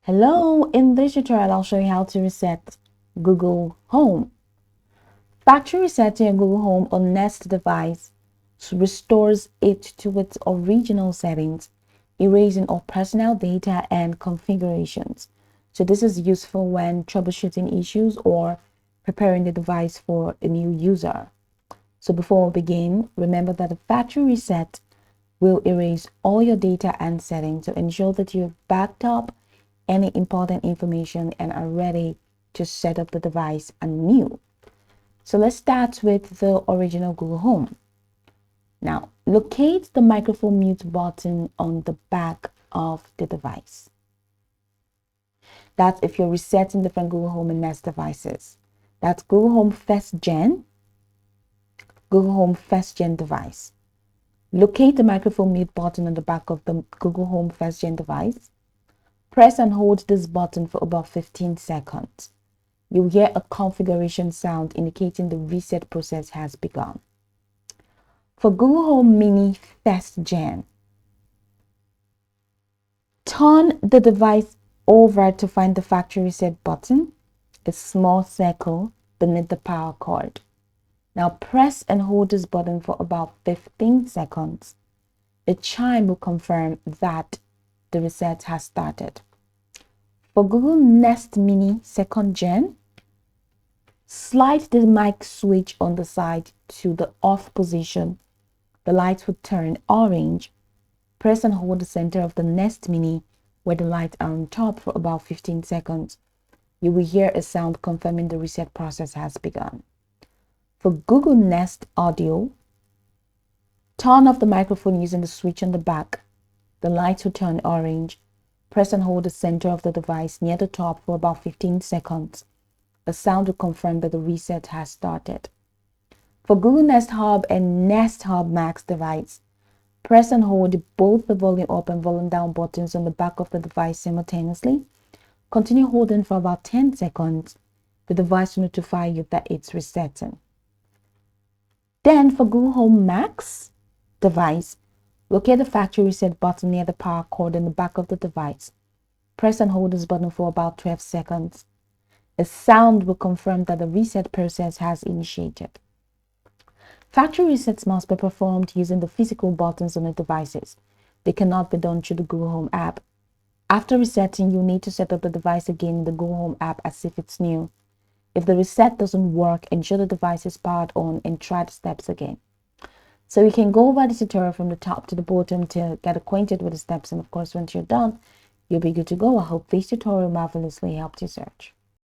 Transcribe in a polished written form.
Hello, in this tutorial I'll show you how to reset Google Home. Factory resetting your Google Home or Nest device restores it to its original settings, erasing all personal data and configurations. So this is useful when troubleshooting issues or preparing the device for a new user. So before we begin, remember that the factory reset will erase all your data and settings to ensure that you've backed up any important information and are ready to set up the device anew. So let's start with the original Google Home. Now, locate the microphone mute button on the back of the device. That's if you're resetting different Google Home and Nest devices. That's Google Home First Gen, Google Home First Gen device. Locate the microphone mute button on the back of the Google Home First Gen device. Press and hold this button for about 15 seconds. You'll hear a configuration sound indicating the reset process has begun. For Google Home Mini First Gen, turn the device over to find the factory reset button, a small circle beneath the power cord. Now press and hold this button for about 15 seconds. A chime will confirm that the reset has started. For Google Nest Mini 2nd Gen, slide the mic switch on the side to the off position. The lights will turn orange. Press and hold the center of the Nest Mini where the lights are on top for about 15 seconds. You will hear a sound confirming the reset process has begun. For Google Nest Audio, turn off the microphone using the switch on the back. The lights will turn orange. Press and hold the center of the device near the top for about 15 seconds. A sound will confirm that the reset has started. For Google Nest Hub and Nest Hub Max device, press and hold both the volume up and volume down buttons on the back of the device simultaneously. Continue holding for about 10 seconds. The device will notify you that it's resetting. Then for Google Home Max device, locate the factory reset button near the power cord in the back of the device. Press and hold this button for about 12 seconds. A sound will confirm that the reset process has initiated. Factory resets must be performed using the physical buttons on the devices. They cannot be done through the Google Home app. After resetting, you'll need to set up the device again in the Google Home app as if it's new. If the reset doesn't work, ensure the device is powered on and try the steps again. So you can go over the tutorial from the top to the bottom to get acquainted with the steps, and of course once you're done, you'll be good to go. I hope this tutorial marvelously helped you search.